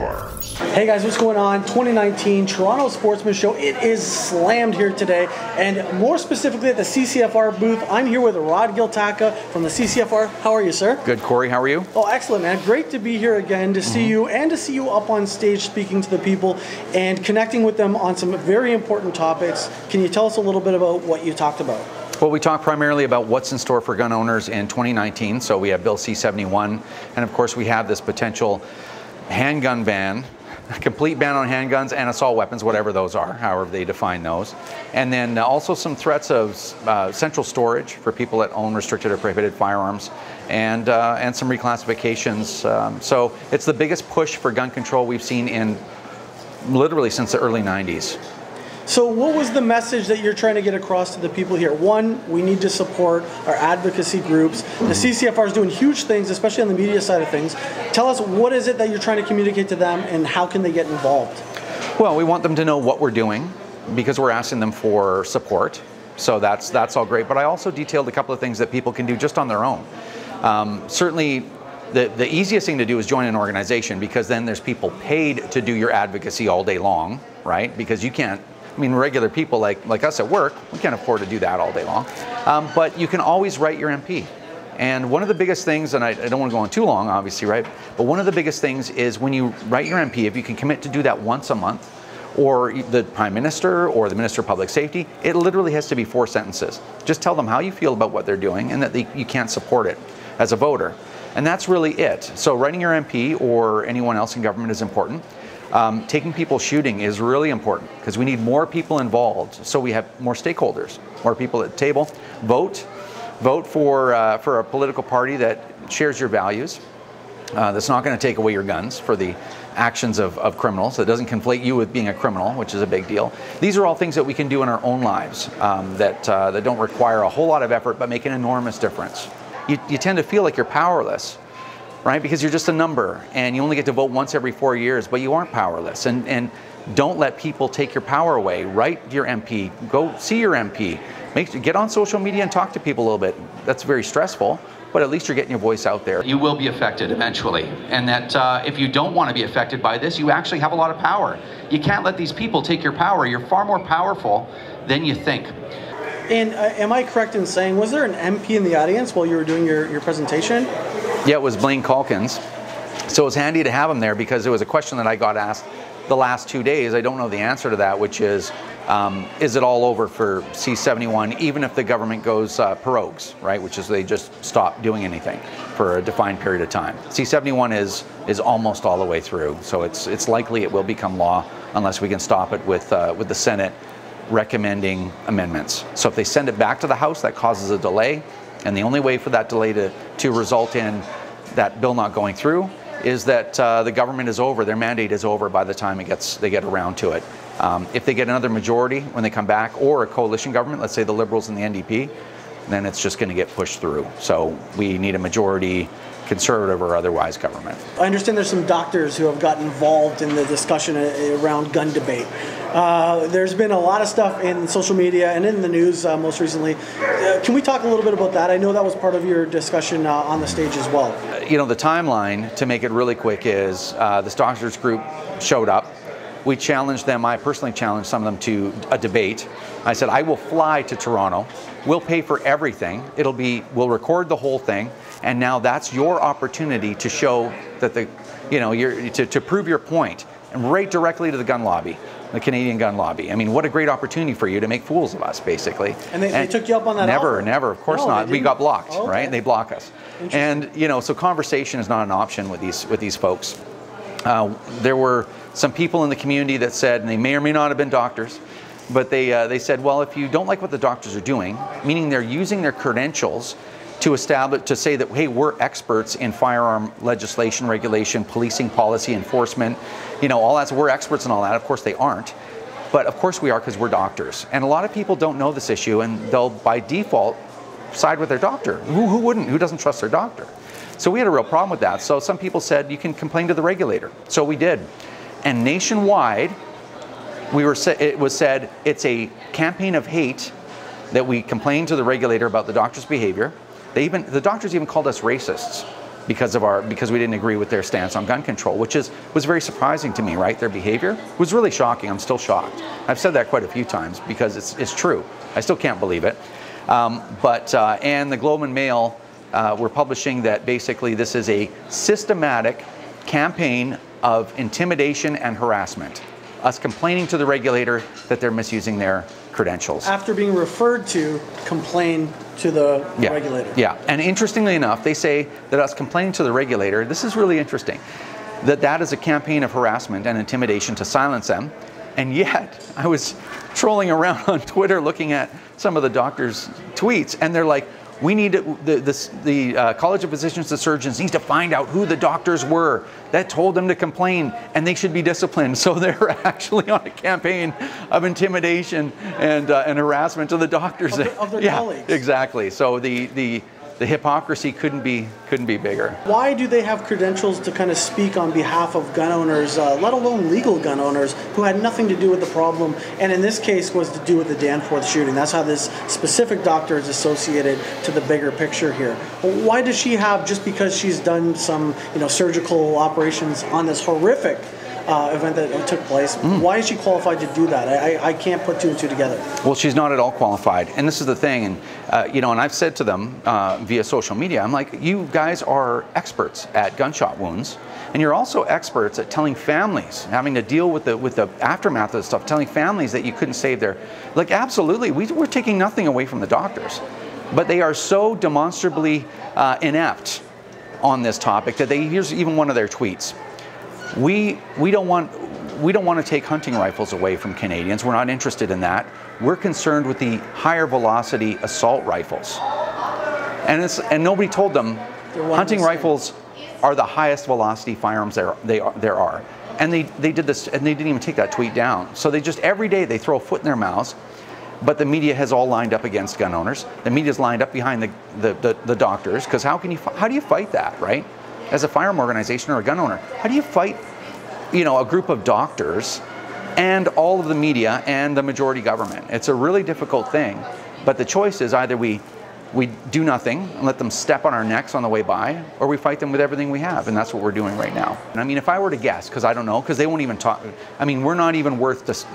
Firearms. Hey guys, what's going on? 2019 Toronto Sportsman Show. It is slammed here today, and more specifically at the CCFR booth. I'm here with Rod Giltaca from the CCFR. How are you, sir? Good, Corey. How are you? Oh, excellent, man. Great to be here again to see you and to see you up on stage speaking to the people and connecting with them on some very important topics. Can you tell us a little bit about what you talked about? Well, we talked primarily about what's in store for gun owners in 2019. So we have Bill C-71, and of course we have this potential handgun ban, a complete ban on handguns and assault weapons, whatever those are, however they define those. And then also some threats of central storage for people that own restricted or prohibited firearms, and some reclassifications. So it's the biggest push for gun control we've seen in literally since the early 90s. So what was the message that you're trying to get across to the people here? One, we need to support our advocacy groups. The CCFR is doing huge things, especially on the media side of things. Tell us, what is it that you're trying to communicate to them, and how can they get involved? Well, we want them to know what we're doing, because we're asking them for support. So that's all great. But I also detailed a couple of things that people can do just on their own. Certainly, the easiest thing to do is join an organization, because then there's people paid to do your advocacy all day long, right? Because you can't. I mean, regular people like us at work, we can't afford to do that all day long. But you can always write your MP. And one of the biggest things, and I don't want to go on too long, obviously, right? But one of the biggest things is when you write your MP, if you can commit to do that once a month, or the Prime Minister or the Minister of Public Safety, it literally has to be 4 sentences. Just tell them how you feel about what they're doing and that you can't support it as a voter. And that's really it. So writing your MP or anyone else in government is important. Taking people shooting is really important, because we need more people involved, so we have more stakeholders, more people at the table. Vote for a political party that shares your values, that's not going to take away your guns for the actions of criminals, that doesn't conflate you with being a criminal, which is a big deal. These are all things that we can do in our own lives that don't require a whole lot of effort but make an enormous difference. You tend to feel like you're powerless, right? Because you're just a number, and you only get to vote once every 4 years, but you aren't powerless. And don't let people take your power away. Write your MP, go see your MP, get on social media and talk to people a little bit. That's very stressful, but at least you're getting your voice out there. You will be affected eventually, and that if you don't want to be affected by this, you actually have a lot of power. You can't let these people take your power. You're far more powerful than you think. And am I correct in saying, was there an MP in the audience while you were doing your presentation? Yeah, it was Blaine Calkins. So it was handy to have him there, because it was a question that I got asked the last 2 days. I don't know the answer to that, which is it all over for C-71, even if the government goes prorogues, right? Which is they just stop doing anything for a defined period of time. C-71 is almost all the way through, so it's likely it will become law unless we can stop it with the Senate recommending amendments. So if they send it back to the House, that causes a delay. And the only way for that delay to result in that bill not going through is that the government is over, their mandate is over by the time they get around to it. If they get another majority when they come back, or a coalition government, let's say the Liberals and the NDP, then it's just going to get pushed through. So we need a majority Conservative or otherwise government. I understand there's some doctors who have gotten involved in the discussion around gun debate. There's been a lot of stuff in social media and in the news most recently. Can we talk a little bit about that? I know that was part of your discussion on the stage as well. You know, the timeline, to make it really quick, is this doctors group showed up. We challenged them. I personally challenged some of them to a debate. I said, I will fly to Toronto. We'll pay for everything. We'll record the whole thing. And now that's your opportunity to show that to prove your point, and right directly to the gun lobby, the Canadian gun lobby. I mean, what a great opportunity for you to make fools of us, basically. And they took you up on that offer? Never, of course not. We got blocked, right? They block us. And so conversation is not an option with these folks. There were some people in the community that said, and they may or may not have been doctors, but they said, well, if you don't like what the doctors are doing, meaning they're using their credentials to say that, hey, we're experts in firearm legislation, regulation, policing, policy, enforcement, all that. So we're experts in all that. Of course they aren't, but of course we are, because we're doctors. And a lot of people don't know this issue, and they'll by default side with their doctor. Who wouldn't? Who doesn't trust their doctor? So we had a real problem with that. So some people said, you can complain to the regulator. So we did. And nationwide, it was said it's a campaign of hate that we complained to the regulator about the doctor's behavior. The doctors even called us racists. because we didn't agree with their stance on gun control, which was very surprising to me, right? Their behavior was really shocking. I'm still shocked. I've said that quite a few times because it's true. I still can't believe it. And the Globe and Mail were publishing that basically this is a systematic campaign of intimidation and harassment. Us complaining to the regulator that they're misusing their credentials. After being referred to, complain to the regulator. Yeah, and interestingly enough, they say that us complaining to the regulator, this is really interesting, that is a campaign of harassment and intimidation to silence them. And yet, I was trolling around on Twitter looking at some of the doctors' tweets, and they're like, we need the College of Physicians and Surgeons needs to find out who the doctors were that told them to complain, and they should be disciplined. So they're actually on a campaign of intimidation and harassment to the doctors of their colleagues. Exactly. So the hypocrisy couldn't be bigger. Why do they have credentials to kind of speak on behalf of gun owners, let alone legal gun owners, who had nothing to do with the problem, and in this case was to do with the Danforth shooting? That's how this specific doctor is associated to the bigger picture here. Why does she have, just because she's done some surgical operations on this horrific event that took place, why is she qualified to do that? I can't put two and two together. Well, she's not at all qualified, and this is the thing, and and I've said to them via social media, I'm like, you guys are experts at gunshot wounds, and you're also experts at telling families, having to deal with the aftermath of this stuff, telling families that you couldn't save their, like, absolutely, we're taking nothing away from the doctors, but they are so demonstrably inept on this topic that here's even one of their tweets. We don't want to take hunting rifles away from Canadians. We're not interested in that. We're concerned with the higher velocity assault rifles. And nobody told them hunting rifles are the highest velocity firearms there are. And they did this, and they didn't even take that tweet down. So they just, every day they throw a foot in their mouths, but the media has all lined up against gun owners. The media's lined up behind the doctors, because how do you fight that, right? As a firearm organization or a gun owner, how do you fight, a group of doctors and all of the media and the majority government? It's a really difficult thing, but the choice is either we do nothing and let them step on our necks on the way by, or we fight them with everything we have, and that's what we're doing right now. And I mean, if I were to guess, because I don't know, because they won't even talk, I mean, we're not even worth this,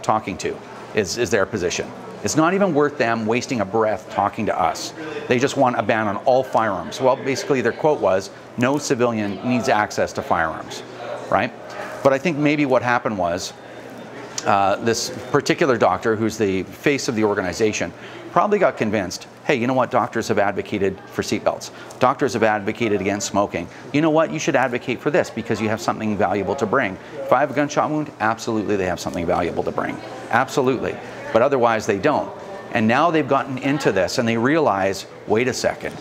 talking to, is their position. It's not even worth them wasting a breath talking to us. They just want a ban on all firearms. Well, basically their quote was, no civilian needs access to firearms, right? But I think maybe what happened was this particular doctor, who's the face of the organization, probably got convinced, hey, you know what, doctors have advocated for seatbelts. Doctors have advocated against smoking. You know what, you should advocate for this because you have something valuable to bring. If I have a gunshot wound, absolutely they have something valuable to bring. Absolutely. But otherwise they don't. And now they've gotten into this and they realize, wait a second,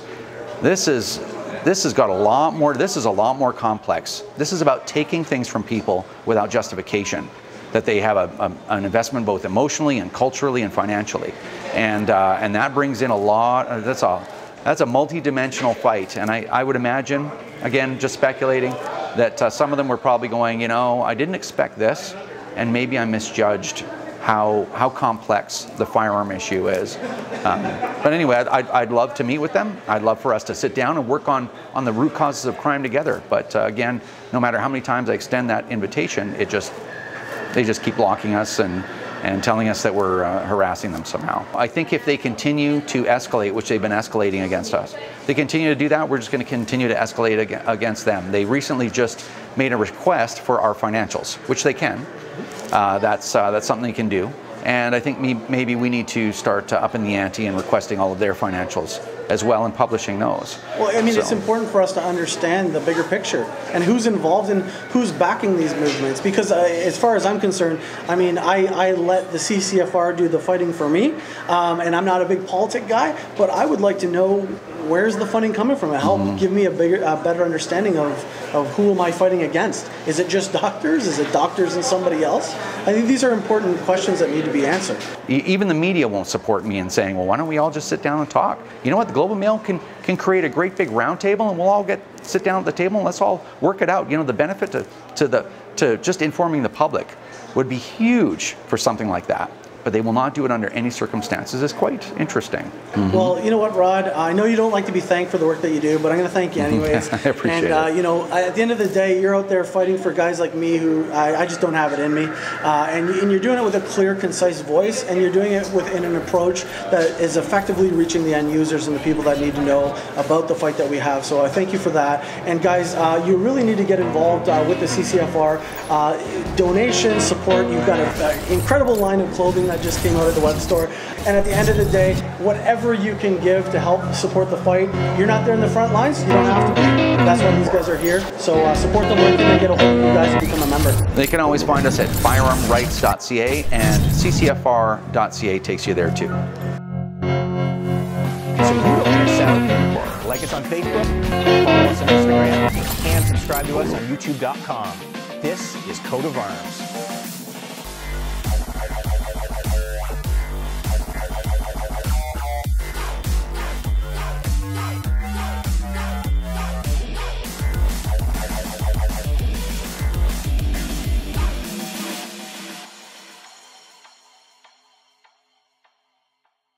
this has got a lot more, this is a lot more complex. This is about taking things from people without justification, that they have an investment both emotionally and culturally and financially. And that brings in a lot, that's a multi-dimensional fight. And I would imagine, again, just speculating, that some of them were probably going, I didn't expect this, and maybe I misjudged how complex the firearm issue is. But anyway, I'd love to meet with them. I'd love for us to sit down and work on the root causes of crime together. But again, no matter how many times I extend that invitation, they just keep blocking us and telling us that we're harassing them somehow. I think if they continue to escalate, which they've been escalating against us, if they continue to do that, we're just going to continue to escalate against them. They recently just made a request for our financials, which they can. That's something they can do. And I think maybe we need to start upping the ante and requesting all of their financials as well and publishing those. Well, I mean, it's important for us to understand the bigger picture and who's involved and who's backing these movements. Because as far as I'm concerned, I mean, I let the CCFR do the fighting for me, and I'm not a big politic guy, but I would like to know where's the funding coming from. It help give me a better understanding of who am I fighting against. Is it just doctors? Is it doctors and somebody else? I think these are important questions that need to be answered. Even the media won't support me in saying, well, why don't we all just sit down and talk? You know what, the Globe and Mail can create a great big round table and we'll all sit down at the table and let's all work it out. The benefit to just informing the public would be huge for something like that. but they will not do it under any circumstances is quite interesting. Well, you know what, Rod? I know you don't like to be thanked for the work that you do, but I'm going to thank you anyways. I appreciate it. You know, at the end of the day, you're out there fighting for guys like me who I just don't have it in me. And you're doing it with a clear, concise voice, and you're doing it within an approach that is effectively reaching the end users and the people that need to know about the fight that we have. So I thank you for that. And guys, you really need to get involved with the CCFR. Donation, support. You've got an incredible line of clothing that just came out of the web store. And at the end of the day, whatever you can give to help support the fight, you're not there in the front lines, you don't have to be. That's why these guys are here. So support them where they get a hold of you guys and become a member. They can always find us at firearmrights.ca, and ccfr.ca takes you there too. So you don't miss out. Like us on Facebook, follow us on Instagram, and subscribe to us on youtube.com. This is Coat of Arms.